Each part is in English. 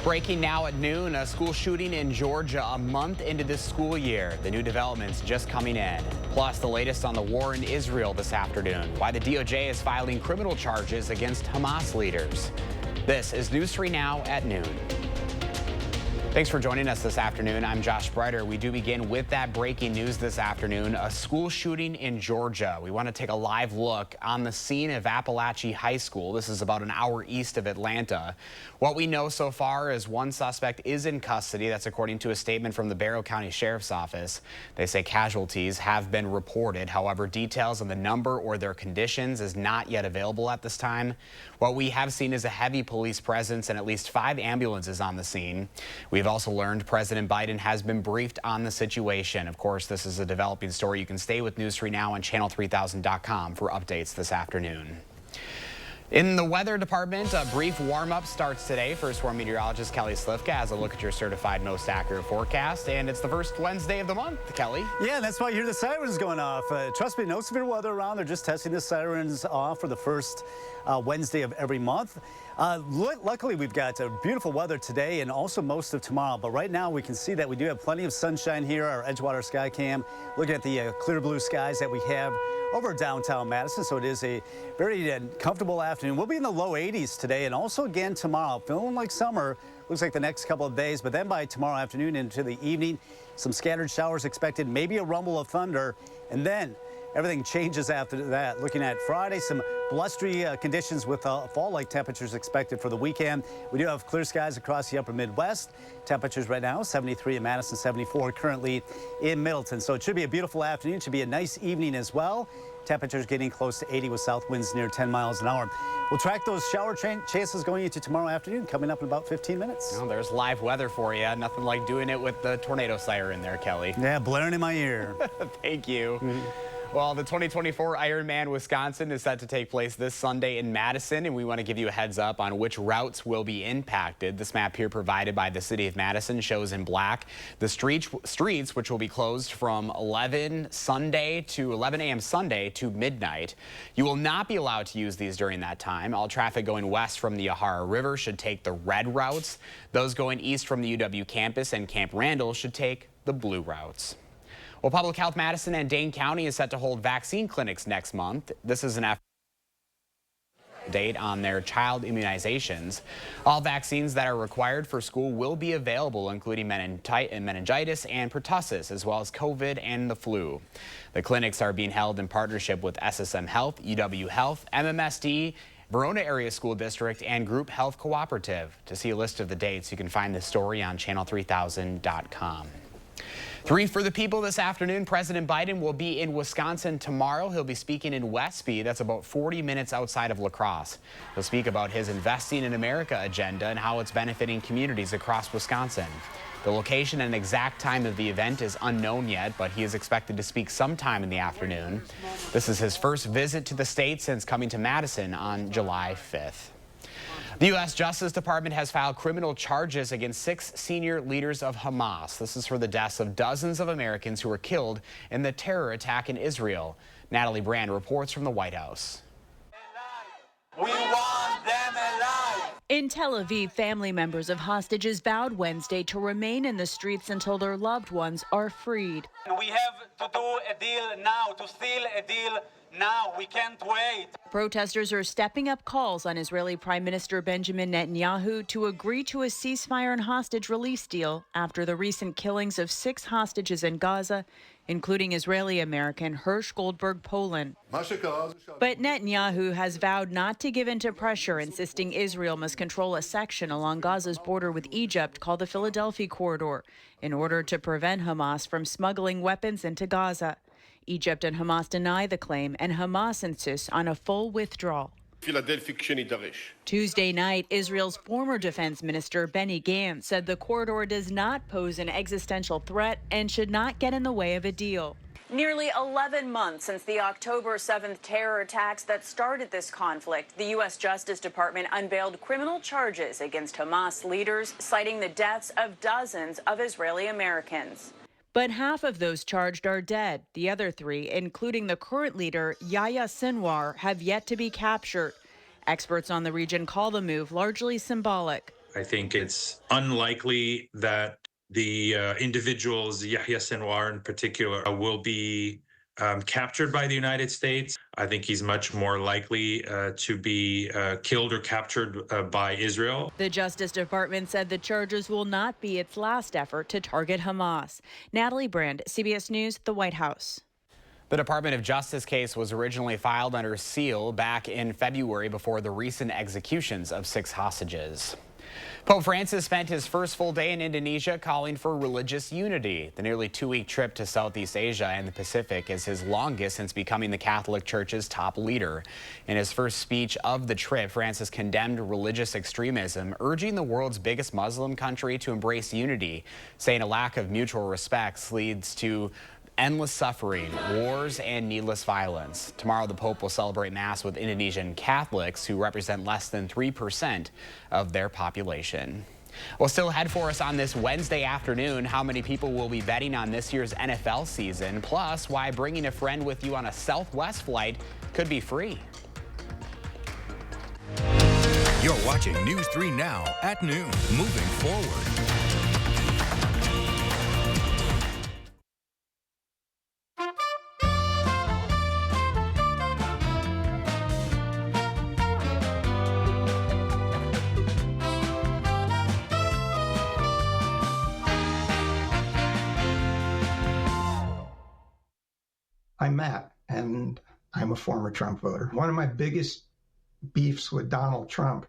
Breaking now at noon, a school shooting in Georgia a month into this school year. The new developments just coming in. Plus, the latest on the war in Israel this afternoon. Why the DOJ is filing criminal charges against Hamas leaders. This is News 3 Now at noon. Thanks for joining us this afternoon. I'm Josh Breiter. We do begin with that breaking news this afternoon, a school shooting in Georgia. We want to take a live look on the scene of Appalachia High School. This is about an hour east of Atlanta. What we know so far is one suspect is in custody. That's according to a statement from the Barrow County Sheriff's Office. They say casualties have been reported. However, details on the number or their conditions is not yet available at this time. What we have seen is a heavy police presence and at least 5 ambulances on the scene. We've also learned President Biden has been briefed on the situation. Of course, this is a developing story. You can stay with News 3 Now on channel3000.com for updates this afternoon. In the weather department, a brief warm-up starts today. First Warm meteorologist Kelly Slifka has a look at your certified most accurate forecast, and it's the first Wednesday of the month. Kelly? Yeah, that's why you hear the sirens going off. Trust me, no severe weather around. They're just testing the sirens off for the first Wednesday of every month. Luckily, we've got beautiful weather today and also most of tomorrow. But right now, we can see that we do have plenty of sunshine here. Our Edgewater Sky Cam, looking at the clear blue skies that we have over downtown Madison. So it is a very comfortable afternoon. We'll be in the low 80s today and also again tomorrow. Feeling like summer. Looks like the next couple of days. But then by tomorrow afternoon into the evening, some scattered showers expected, maybe a rumble of thunder. And then everything changes after that. Looking at Friday, some blustery conditions with fall-like temperatures expected for the weekend. We do have clear skies across the upper Midwest. Temperatures right now, 73 in Madison, 74 currently in Middleton. So it should be a beautiful afternoon. It should be a nice evening as well. Temperatures getting close to 80 with south winds near 10 miles an hour. We'll track those shower chances going into tomorrow afternoon, coming up in about 15 minutes. Well, there's live weather for you. Nothing like doing it with the tornado siren there, Kelly. Yeah, blaring in my ear. Thank you. Well, the 2024 Ironman Wisconsin is set to take place this Sunday in Madison, and we want to give you a heads up on which routes will be impacted. This map here provided by the city of Madison shows in black the streets which will be closed from 11 a.m. Sunday to midnight. You will not be allowed to use these during that time. All traffic going west from the Yahara River should take the red routes. Those going east from the UW campus and Camp Randall should take the blue routes. Well, Public Health Madison and Dane County is set to hold vaccine clinics next month. This is an update on their child immunizations. All vaccines that are required for school will be available, including meningitis and pertussis, as well as COVID and the flu. The clinics are being held in partnership with SSM Health, UW Health, MMSD, Verona Area School District, and Group Health Cooperative. To see a list of the dates, you can find this story on channel3000.com. 3 for the people this afternoon. President Biden will be in Wisconsin tomorrow. He'll be speaking in Westby. That's about 40 minutes outside of La Crosse. He'll speak about his Investing in America agenda and how it's benefiting communities across Wisconsin. The location and exact time of the event is unknown yet, but he is expected to speak sometime in the afternoon. This is his first visit to the state since coming to Madison on July 5th. The U.S. Justice Department has filed criminal charges against 6 senior leaders of Hamas. This is for the deaths of dozens of Americans who were killed in the terror attack in Israel. Natalie Brand reports from the White House. We want them alive. In Tel Aviv, family members of hostages vowed Wednesday to remain in the streets until their loved ones are freed. We have to do a deal now, to seal a deal now. We can't wait. Protesters are stepping up calls on Israeli Prime Minister Benjamin Netanyahu to agree to a ceasefire and hostage release deal after the recent killings of 6 hostages in Gaza, including Israeli-American Hirsch Goldberg Poland. But Netanyahu has vowed not to give in to pressure, insisting Israel must control a section along Gaza's border with Egypt called the Philadelphia Corridor in order to prevent Hamas from smuggling weapons into Gaza. Egypt and Hamas deny the claim, and Hamas insists on a full withdrawal. Tuesday night, Israel's former defense minister Benny Gantz said the corridor does not pose an existential threat and should not get in the way of a deal. Nearly 11 months since the October 7th terror attacks that started this conflict, the U.S. Justice Department unveiled criminal charges against Hamas leaders, citing the deaths of dozens of Israeli Americans. But half of those charged are dead. The other 3, including the current leader, Yahya Sinwar, have yet to be captured. Experts on the region call the move largely symbolic. I think it's unlikely that the individuals, Yahya Sinwar in particular, will be captured by the United States. I think he's much more likely to be killed or captured by Israel. The Justice Department said the charges will not be its last effort to target Hamas. Natalie Brand, CBS News, the White House. The Department of Justice case was originally filed under seal back in February before the recent executions of 6 hostages. Pope Francis spent his first full day in Indonesia calling for religious unity. The nearly 2-week trip to Southeast Asia and the Pacific is his longest since becoming the Catholic Church's top leader. In his first speech of the trip, Francis condemned religious extremism, urging the world's biggest Muslim country to embrace unity, saying a lack of mutual respect leads to endless suffering, wars, and needless violence. Tomorrow, the Pope will celebrate Mass with Indonesian Catholics, who represent less than 3% of their population. Well, still ahead for us on this Wednesday afternoon, how many people will be betting on this year's NFL season, plus why bringing a friend with you on a Southwest flight could be free. You're watching News 3 Now at noon, moving forward. I'm Matt, and I'm a former Trump voter. One of my biggest beefs with Donald Trump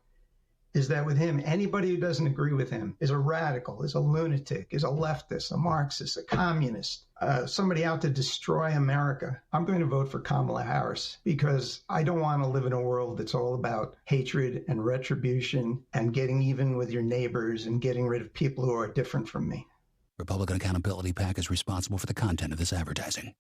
is that with him, anybody who doesn't agree with him is a radical, is a lunatic, is a leftist, a Marxist, a communist, somebody out to destroy America. I'm going to vote for Kamala Harris because I don't want to live in a world that's all about hatred and retribution and getting even with your neighbors and getting rid of people who are different from me. Republican Accountability PAC is responsible for the content of this advertising.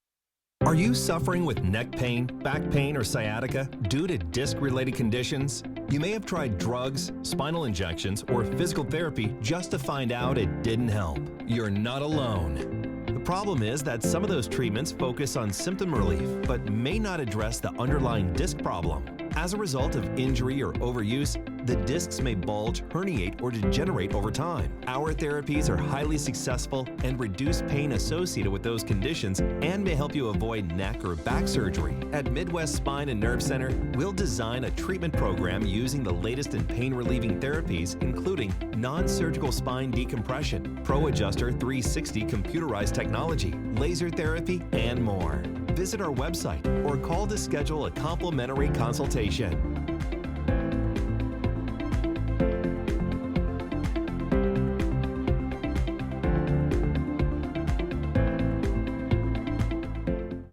Are you suffering with neck pain, back pain, or sciatica due to disc-related conditions? You may have tried drugs, spinal injections, or physical therapy just to find out it didn't help. You're not alone. The problem is that some of those treatments focus on symptom relief, but may not address the underlying disc problem. As a result of injury or overuse, the discs may bulge, herniate, or degenerate over time. Our therapies are highly successful and reduce pain associated with those conditions and may help you avoid neck or back surgery. At Midwest Spine and Nerve Center, we'll design a treatment program using the latest in pain-relieving therapies, including non-surgical spine decompression, ProAdjuster 360 computerized technology, laser therapy, and more. Visit our website or call to schedule a complimentary consultation.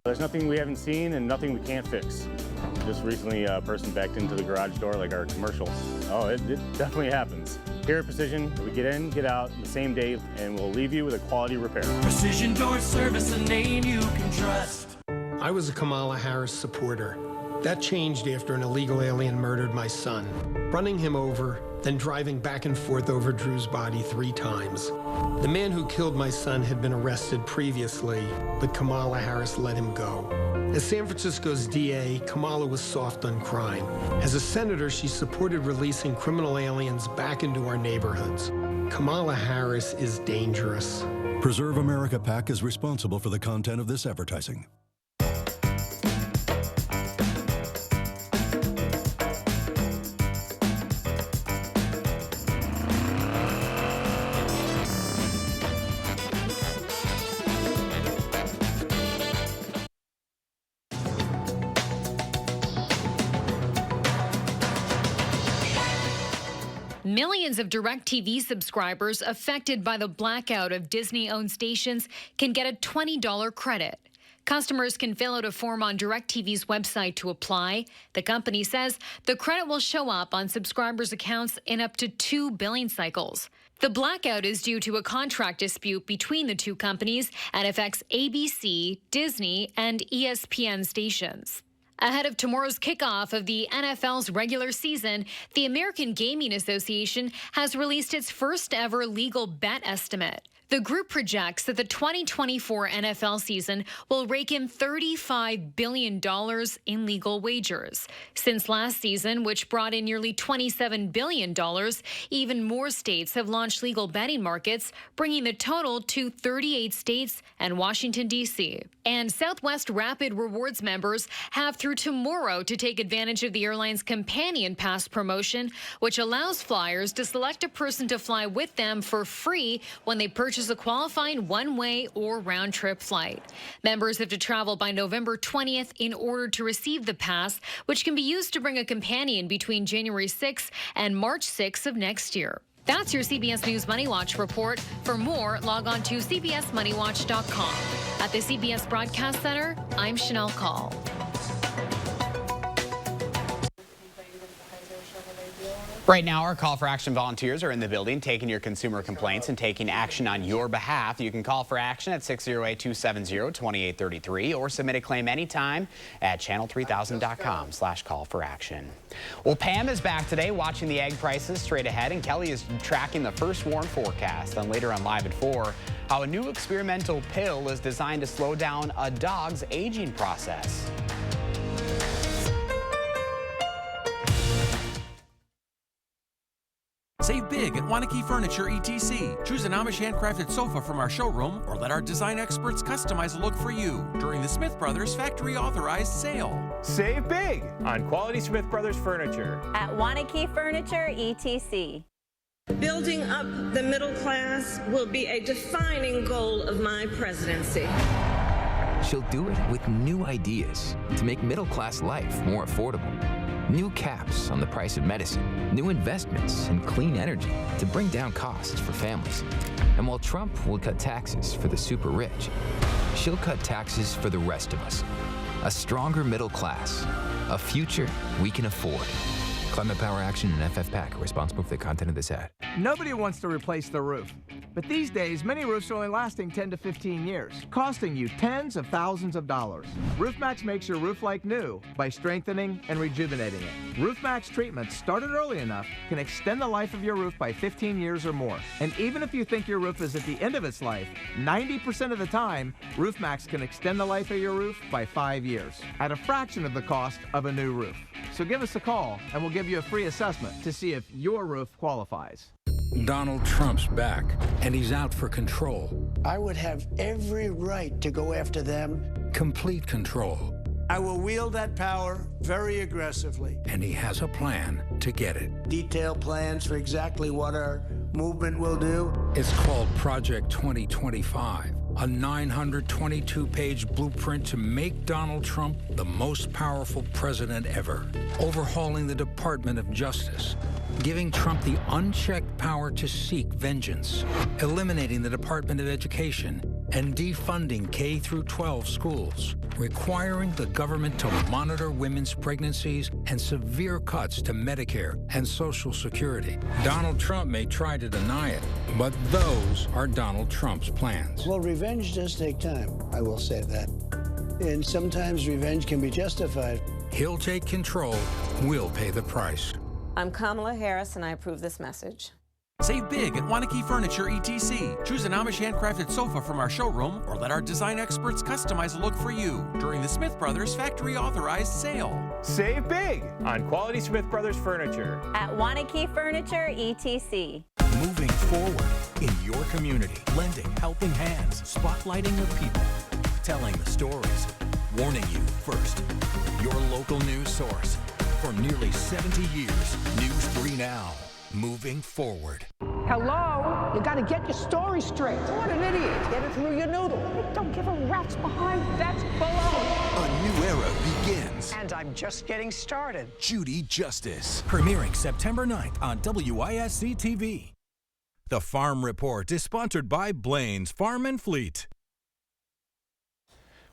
There's nothing we haven't seen and nothing we can't fix. Just recently, a person backed into the garage door like our commercials. Oh, it definitely happens. Here at Precision, we get in, get out the same day, and we'll leave you with a quality repair. Precision Door Service, a name you can trust. I was a Kamala Harris supporter. That changed after an illegal alien murdered my son, running him over, then driving back and forth over Drew's body 3 times. The man who killed my son had been arrested previously, but Kamala Harris let him go. As San Francisco's DA, Kamala was soft on crime. As a senator, she supported releasing criminal aliens back into our neighborhoods. Kamala Harris is dangerous. Preserve America PAC is responsible for the content of this advertising. Millions of DirecTV subscribers affected by the blackout of Disney-owned stations can get a $20 credit. Customers can fill out a form on DirecTV's website to apply. The company says the credit will show up on subscribers' accounts in up to 2 billing cycles. The blackout is due to a contract dispute between the two companies and affects ABC, Disney, and ESPN stations. Ahead of tomorrow's kickoff of the NFL's regular season, the American Gaming Association has released its first ever legal bet estimate. The group projects that the 2024 NFL season will rake in $35 billion in legal wagers. Since last season, which brought in nearly $27 billion, even more states have launched legal betting markets, bringing the total to 38 states and Washington, D.C. And Southwest Rapid Rewards members have through tomorrow to take advantage of the airline's Companion Pass promotion, which allows flyers to select a person to fly with them for free when they purchase a qualifying one-way or round-trip flight. Members have to travel by November 20th in order to receive the pass, which can be used to bring a companion between January 6th and March 6th of next year. That's your CBS News Money Watch report. For more, log on to cbsmoneywatch.com. At the CBS Broadcast Center, I'm Chanel Call. Right now, our Call for Action volunteers are in the building taking your consumer complaints and taking action on your behalf. You can call for action at 608-270-2833 or submit a claim anytime at channel3000.com/call-for-action. Well, Pam is back today watching the egg prices straight ahead, and Kelly is tracking the first warm forecast. And later on Live at 4, how a new experimental pill is designed to slow down a dog's aging process. Save big at Wanakee Furniture ETC. Choose an Amish handcrafted sofa from our showroom or let our design experts customize a look for you during the Smith Brothers factory authorized sale. Save big on quality Smith Brothers furniture at Wanakee Furniture ETC. Building up the middle class will be a defining goal of my presidency. She'll do it with new ideas to make middle-class life more affordable. New caps on the price of medicine, new investments in clean energy to bring down costs for families. And while Trump will cut taxes for the super rich, she'll cut taxes for the rest of us. A stronger middle class, a future we can afford. Climate Power Action and FFPAC are responsible for the content of this ad. Nobody wants to replace the roof. But these days, many roofs are only lasting 10 to 15 years, costing you tens of thousands of dollars. RoofMax makes your roof like new by strengthening and rejuvenating it. RoofMax treatments, started early enough, can extend the life of your roof by 15 years or more. And even if you think your roof is at the end of its life, 90% of the time, RoofMax can extend the life of your roof by 5 years at a fraction of the cost of a new roof. So give us a call and we'll give you a free assessment to see if your roof qualifies. Donald Trump's back, and he's out for control. I would have every right to go after them. Complete control. I will wield that power very aggressively. And he has a plan to get it. Detailed plans for exactly what our movement will do. It's called Project 2025, a 922-page blueprint to make Donald Trump the most powerful president ever. Overhauling the Department of Justice, giving Trump the unchecked power to seek vengeance, eliminating the Department of Education, and defunding K-12 schools, requiring the government to monitor women's pregnancies and severe cuts to Medicare and Social Security. Donald Trump may try to deny it, but those are Donald Trump's plans. Well, revenge does take time, I will say that. And sometimes revenge can be justified. He'll take control, we'll pay the price. I'm Kamala Harris, and I approve this message. Save big at Wanakee Furniture ETC. Choose an Amish handcrafted sofa from our showroom or let our design experts customize a look for you during the Smith Brothers factory authorized sale. Save big on quality Smith Brothers furniture at Wanakee Furniture ETC. Moving forward in your community, lending helping hands, spotlighting the people, telling the stories, warning you first. Your local news source for nearly 70 years. News 3 Now. Moving forward. Hello? You gotta get your story straight. What an idiot. Get it through your noodle. Don't give a rat's behind. That's baloney. A new era begins. And I'm just getting started. Judy Justice. Premiering September 9th on WISC-TV. The Farm Report is sponsored by Blaine's Farm and Fleet.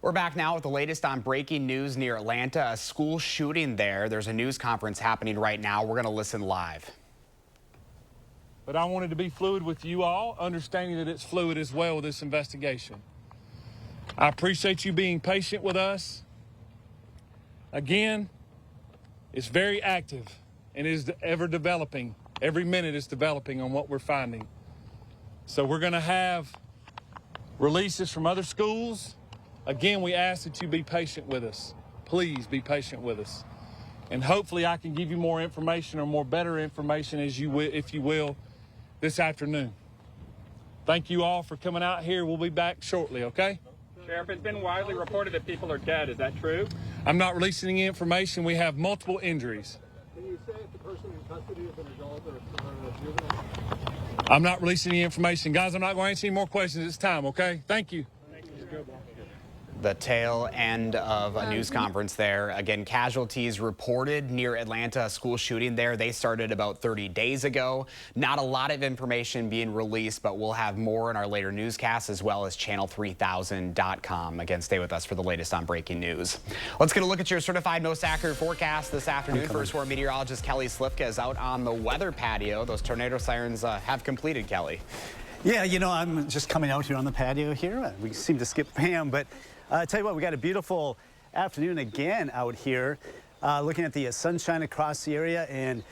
We're back now with the latest on breaking news near Atlanta, a school shooting there. There's a news conference happening right now. We're going to listen live. But I wanted to be fluid with you all, understanding that it's fluid as well with this investigation. I appreciate you being patient with us. Again, it's very active and is ever developing. Every minute it's developing on what we're finding. So we're going to have releases from other schools. Again, we ask that you be patient with us. Please be patient with us. And hopefully I can give you more information or more better information if you will, this afternoon. Thank you all for coming out here. We'll be back shortly, okay? Sheriff, it's been widely reported that people are dead. Is that true? I'm not releasing any information. We have multiple injuries. Can you say if the person in custody is an adult or a juvenile? I'm not releasing any information. Guys, I'm not going to answer any more questions this time, okay? Thank you. The tail end of a news conference there. Again, casualties reported near Atlanta, a school shooting there. They started about 30 days ago. Not a lot of information being released, but we'll have more in our later newscasts as well as channel3000.com. Again, stay with us for the latest on breaking news. Let's get a look at your certified most accurate forecast this afternoon. First Warn meteorologist Kelly Slifka is out on the weather patio. Those tornado sirens have completed, Kelly. Yeah, you know, I'm just coming out here on the patio here. We seem to skip Pam, but I tell you what, we got a beautiful afternoon again out here, looking at the sunshine across the area, and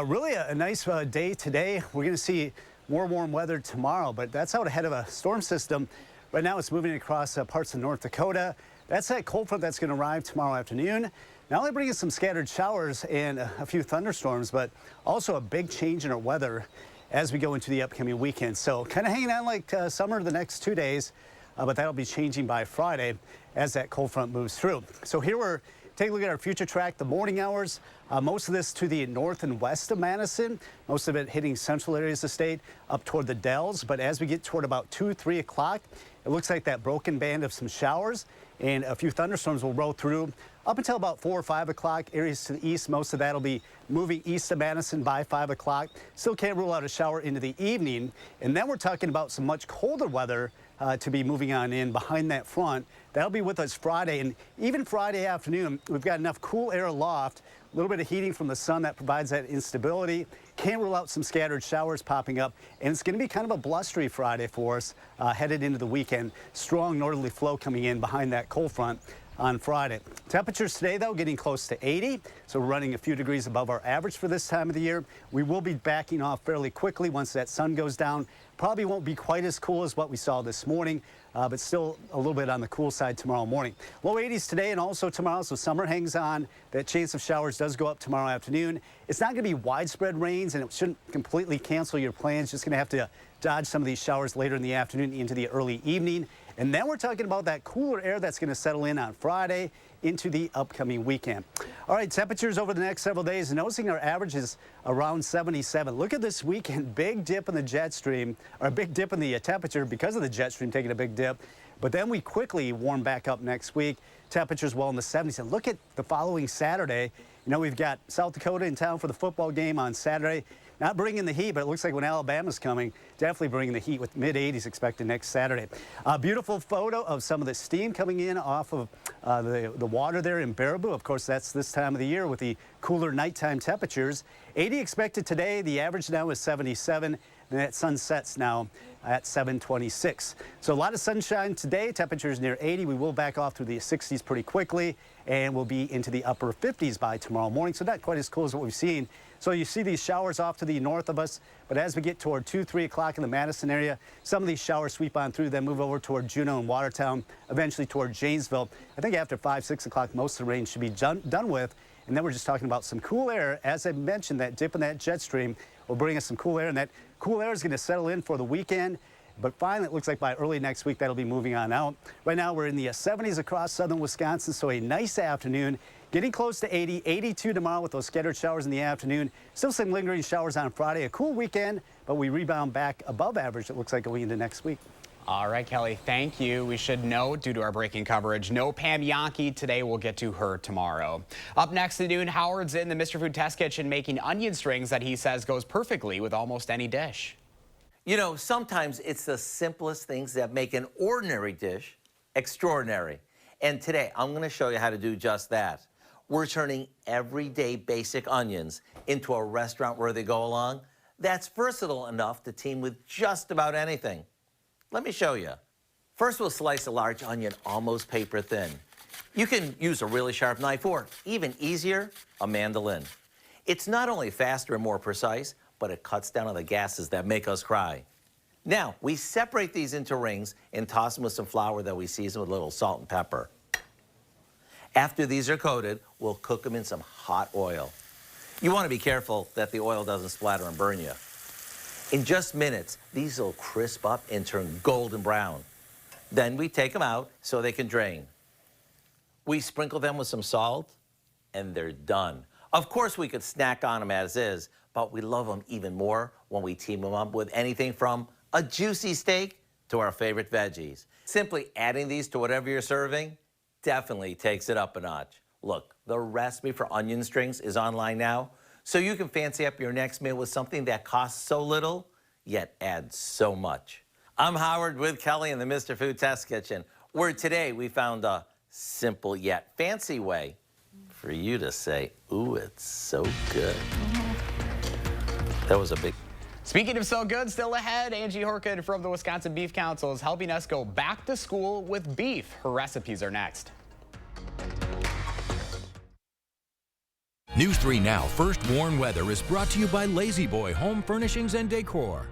really a nice day today. We're going to see more warm weather tomorrow, but that's out ahead of a storm system. Right now it's moving across parts of North Dakota. That's that cold front that's going to arrive tomorrow afternoon. Not only bringing some scattered showers and a few thunderstorms, but also a big change in our weather as we go into the upcoming weekend. So kind of hanging on like summer the next 2 days. But that'll be changing by Friday as that cold front moves through. So here we're taking a look at our future track, the morning hours. Most of this to the north and west of Madison, most of it hitting central areas of the state up toward the Dells. But as we get toward about 2, 3 o'clock, it looks like that broken band of some showers and a few thunderstorms will roll through up until about 4 or 5 o'clock. Areas to the east, most of that will be moving east of Madison by 5 o'clock. Still can't rule out a shower into the evening. And then we're talking about some much colder weather to be moving on in behind that front. That'll be with us Friday, and even Friday afternoon, we've got enough cool air aloft, a little bit of heating from the sun that provides that instability. Can't rule out some scattered showers popping up, and it's going to be kind of a blustery Friday for us headed into the weekend. Strong northerly flow coming in behind that cold front on Friday. Temperatures today, though, getting close to 80, so we're running a few degrees above our average for this time of the year. We will be backing off fairly quickly once that sun goes down. Probably won't be quite as cool as what we saw this morning, but still a little bit on the cool side tomorrow morning. Low 80s today and also tomorrow, so summer hangs on. That chance of showers does go up tomorrow afternoon. It's not going to be widespread rains, and it shouldn't completely cancel your plans. Just going to have to dodge some of these showers later in the afternoon into the early evening. And then we're talking about that cooler air that's going to settle in on Friday into the upcoming weekend. All right, temperatures over the next several days. Noticing our average is around 77. Look at this weekend, big dip in the jet stream, or a big dip in the temperature because of the jet stream taking a big dip. But then we quickly warm back up next week. Temperatures well in the 70s. And look at the following Saturday. You know, we've got South Dakota in town for the football game on Saturday. Not bringing the heat, but it looks like when Alabama's coming, definitely bringing the heat with mid-80s expected next Saturday. A beautiful photo of some of the steam coming in off of the water there in Baraboo. Of course, that's this time of the year with the cooler nighttime temperatures. 80 expected today. The average now is 77, and that sun sets now at 7:26. So a lot of sunshine today. Temperatures near 80. We will back off through the 60s pretty quickly, and we'll be into the upper 50s by tomorrow morning. So not quite as cool as what we've seen. So you see these showers off to the north of us, but as we get toward 2, 3 o'clock in the Madison area, some of these showers sweep on through, then move over toward Juneau and Watertown, eventually toward Janesville. I think after 5, 6 o'clock, most of the rain should be done with. And then we're just talking about some cool air. As I mentioned, that dip in that jet stream will bring us some cool air, and that cool air is going to settle in for the weekend. But finally, it looks like by early next week, that'll be moving on out. Right now, we're in the 70s across southern Wisconsin, so a nice afternoon. Getting close to 80, 82 tomorrow with those scattered showers in the afternoon. Still some lingering showers on Friday. A cool weekend, but we rebound back above average, it looks like, going into next week. All right, Kelly, thank you. We should note, due to our breaking coverage, no Pam Yankee today. We'll get to her tomorrow. Up next at noon, Howard's in the Mr. Food Test Kitchen making onion strings that he says goes perfectly with almost any dish. You know, sometimes it's the simplest things that make an ordinary dish extraordinary. And today, I'm going to show you how to do just that. We're turning everyday basic onions into a restaurant-worthy go-along that's versatile enough to team with just about anything. Let me show you. First, we'll slice a large onion almost paper thin. You can use a really sharp knife or, even easier, a mandolin. It's not only faster and more precise, but it cuts down on the gases that make us cry. Now, we separate these into rings and toss them with some flour that we season with a little salt and pepper. After these are coated, we'll cook them in some hot oil. You want to be careful that the oil doesn't splatter and burn you. In just minutes, these will crisp up and turn golden brown. Then we take them out so they can drain. We sprinkle them with some salt, and they're done. Of course, we could snack on them as is, but we love them even more when we team them up with anything from a juicy steak to our favorite veggies. Simply adding these to whatever you're serving definitely takes it up a notch. Look, the recipe for onion strings is online now, so you can fancy up your next meal with something that costs so little, yet adds so much. I'm Howard with Kelly in the Mr. Food Test Kitchen, where today we found a simple yet fancy way for you to say, ooh, it's so good. That was a big... Speaking of so good, still ahead, Angie Horkin from the Wisconsin Beef Council is helping us go back to school with beef. Her recipes are next. News 3 Now First Warn Weather is brought to you by Lazy Boy Home Furnishings and Decor.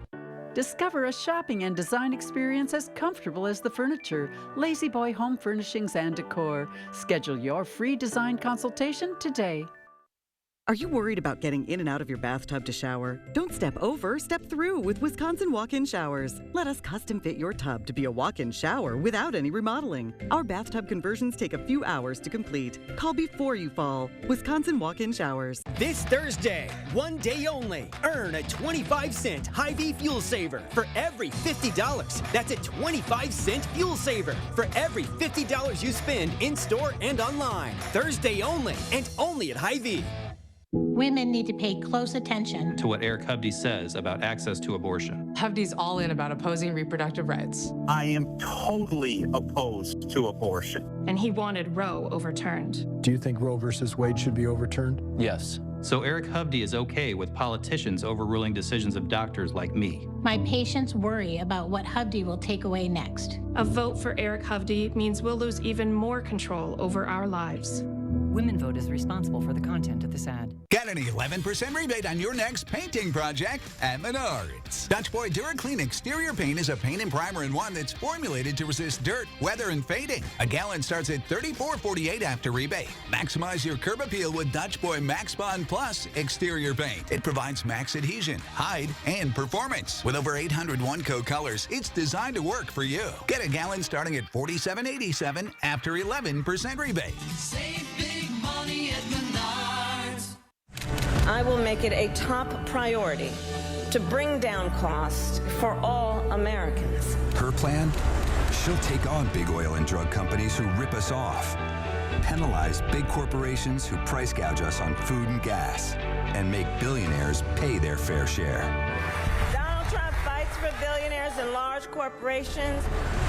Discover a shopping and design experience as comfortable as the furniture. Lazy Boy Home Furnishings and Decor. Schedule your free design consultation today. Are you worried about getting in and out of your bathtub to shower? Don't step over, step through with Wisconsin Walk-In Showers. Let us custom fit your tub to be a walk-in shower without any remodeling. Our bathtub conversions take a few hours to complete. Call before you fall. Wisconsin Walk-In Showers. This Thursday, one day only, earn a 25-cent Hy-Vee fuel saver for every $50. That's a 25-cent fuel saver for every $50 you spend in-store and online. Thursday only, and only at Hy-Vee. Women need to pay close attention to what Eric Hovde says about access to abortion. Hovde's all in about opposing reproductive rights. I am totally opposed to abortion. And he wanted Roe overturned. Do you think Roe versus Wade should be overturned? Yes. So Eric Hovde is okay with politicians overruling decisions of doctors like me. My patients worry about what Hovde will take away next. A vote for Eric Hovde means we'll lose even more control over our lives. Women Vote is responsible for the content of this ad. Get an 11% rebate on your next painting project at Menards. Dutch Boy DuraClean Exterior Paint is a paint and primer in one that's formulated to resist dirt, weather, and fading. A gallon starts at $34.48 after rebate. Maximize your curb appeal with Dutch Boy Max Bond Plus Exterior Paint. It provides max adhesion, hide, and performance. With over 800 one-coat colors, it's designed to work for you. Get a gallon starting at $47.87 after 11% rebate. Save big money at Menards. I will make it a top priority to bring down costs for all Americans. Her plan? She'll take on big oil and drug companies who rip us off, penalize big corporations who price gouge us on food and gas, and make billionaires pay their fair share. Donald Trump fights for billionaires and large corporations.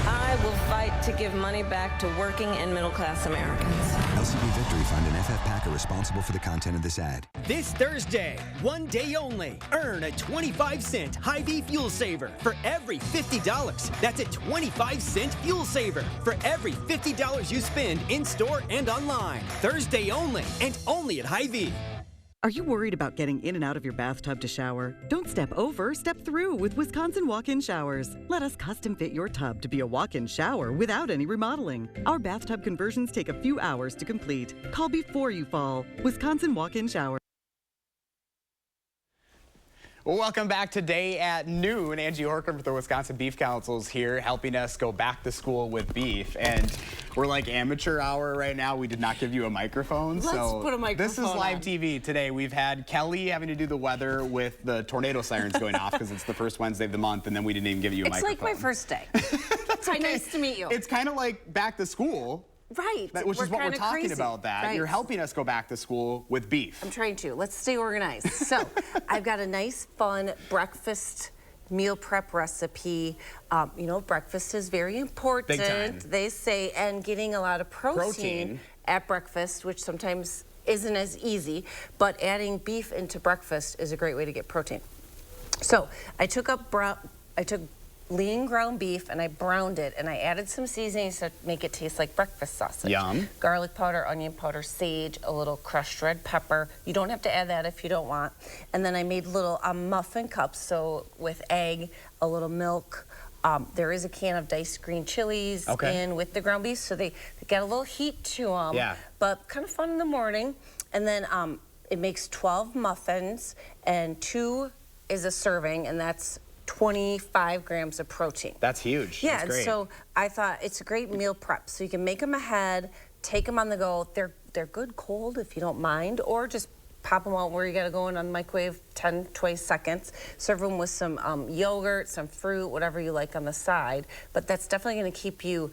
I will fight to give money back to working and middle-class Americans. LCB Victory Fund and FF PAC are responsible for the content of this ad. This Thursday, one day only, earn a 25-cent Hy-Vee fuel saver for every $50. That's a 25-cent fuel saver for every $50 you spend in-store and online. Thursday only, and only at Hy-Vee. Are you worried about getting in and out of your bathtub to shower? Don't step over, step through with Wisconsin Walk-In Showers. Let us custom fit your tub to be a walk-in shower without any remodeling. Our bathtub conversions take a few hours to complete. Call before you fall. Wisconsin Walk-In Showers. Well, welcome back today at noon. Angie Horkin with the Wisconsin Beef Council is here helping us go back to school with beef. And we're like amateur hour right now. We did not give you a microphone. Let's put a microphone This is live on. TV today. We've had Kelly having to do the weather with the tornado sirens going off because it's the first Wednesday of the month, and then we didn't even give you a microphone. It's like my first day. Hi, nice to meet you. It's kind of like back to school. Right. Which is what we're talking crazy. about that. Right. You're helping us go back to school with beef. I'm trying to. Let's stay organized. So I've got a nice, fun breakfast meal prep recipe. You know, breakfast is very important. Big time. They say, and getting a lot of protein at breakfast, which sometimes isn't as easy, but adding beef into breakfast is a great way to get protein. So I took lean ground beef, and I browned it, and I added some seasonings to make it taste like breakfast sausage. Yum. Garlic powder, onion powder, sage, a little crushed red pepper. You don't have to add that if you don't want. And then I made little muffin cups, so with egg, a little milk. There is a can of diced green chilies in with the ground beef, so they get a little heat to them. Yeah. But kind of fun in the morning. And then it makes 12 muffins, and 2 is a serving, and that's 25 grams of protein. That's huge. Yeah, That's great. so I thought it's a great meal prep. So you can make them ahead, take them on the go. They're good cold if you don't mind, or just pop them out where you gotta go in on the microwave 10, 20 seconds. Serve them with some yogurt, some fruit, whatever you like on the side. But that's definitely gonna keep you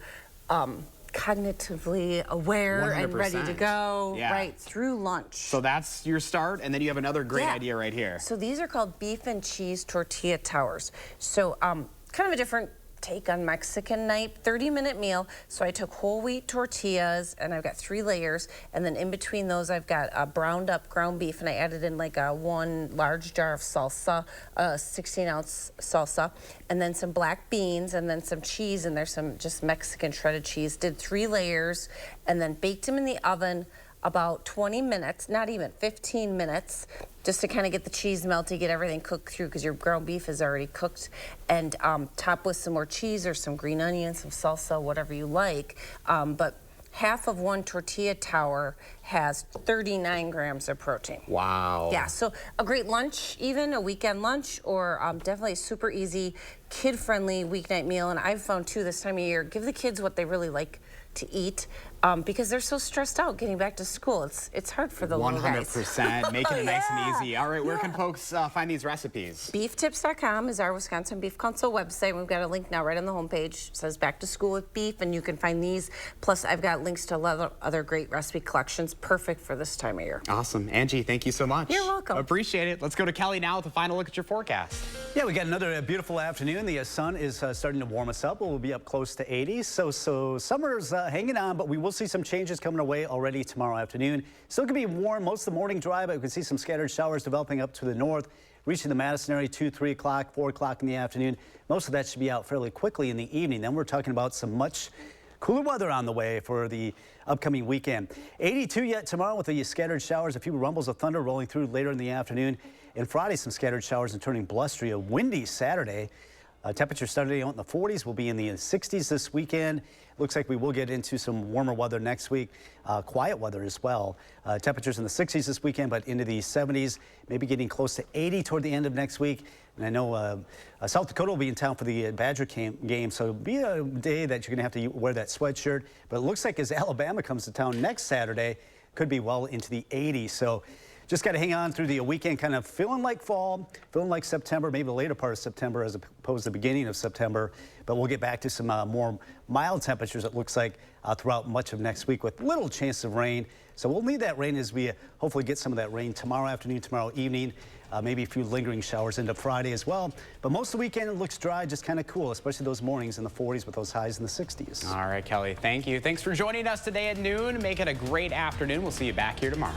cognitively aware 100%. and ready to go right through lunch. So that's your start, and then you have another great idea right here. So these are called beef and cheese tortilla towers. So kind of a different take on Mexican night, 30-minute meal. So I took whole wheat tortillas, and I've got 3 layers, and then in between those I've got browned up ground beef, and I added in like 1 large jar of salsa, 16-ounce salsa, and then some black beans, and then some cheese, and there's some just Mexican shredded cheese. Did 3 layers, and then baked them in the oven about 20 minutes, not even 15 minutes, just to kind of get the cheese melty, get everything cooked through, because your ground beef is already cooked, and top with some more cheese or some green onions, some salsa, whatever you like. But half of 1 tortilla tower has 39 grams of protein. Wow. Yeah, so a great lunch, even a weekend lunch, or definitely a super easy, kid-friendly weeknight meal. And I've found too this time of year, give the kids what they really like to eat, because they're so stressed out getting back to school. It's hard for the little guys. 100%, making it nice and easy. All right, where can folks find these recipes? Beeftips.com is our Wisconsin Beef Council website. We've got a link now right on the homepage. It says Back to School with Beef, and you can find these. Plus, I've got links to a lot of other great recipe collections, perfect for this time of year. Awesome. Angie, thank you so much. You're welcome. Appreciate it. Let's go to Kelly now with a final look at your forecast. Yeah, we got another beautiful afternoon. The sun is starting to warm us up. We'll be up close to 80. So summer's hanging on, but we will see some changes coming our way already tomorrow afternoon. Still going to be warm most of the morning dry, but we can see some scattered showers developing up to the north, reaching the Madison area 2, 3 o'clock, 4 o'clock in the afternoon. Most of that should be out fairly quickly in the evening. Then we're talking about some much cooler weather on the way for the upcoming weekend. 82 yet tomorrow with the scattered showers, a few rumbles of thunder rolling through later in the afternoon. And Friday, some scattered showers and turning blustery. A windy Saturday. Temperature Saturday out in the 40s. Will be in the 60s this weekend. Looks like we will get into some warmer weather next week. Quiet weather as well. Temperatures in the 60s this weekend, but into the 70s, maybe getting close to 80 toward the end of next week. And I know South Dakota will be in town for the Badger game, so it'll be a day that you're going to have to wear that sweatshirt. But it looks like as Alabama comes to town next Saturday, could be well into the 80s. So just got to hang on through the weekend, kind of feeling like fall, feeling like September, maybe the later part of September as opposed to the beginning of September. But we'll get back to some more mild temperatures, it looks like, throughout much of next week with little chance of rain. So we'll need that rain as we hopefully get some of that rain tomorrow afternoon, tomorrow evening. Maybe a few lingering showers into Friday as well. But most of the weekend, it looks dry, just kind of cool, especially those mornings in the 40s with those highs in the 60s. All right, Kelly, thank you. Thanks for joining us today at noon. Make it a great afternoon. We'll see you back here tomorrow.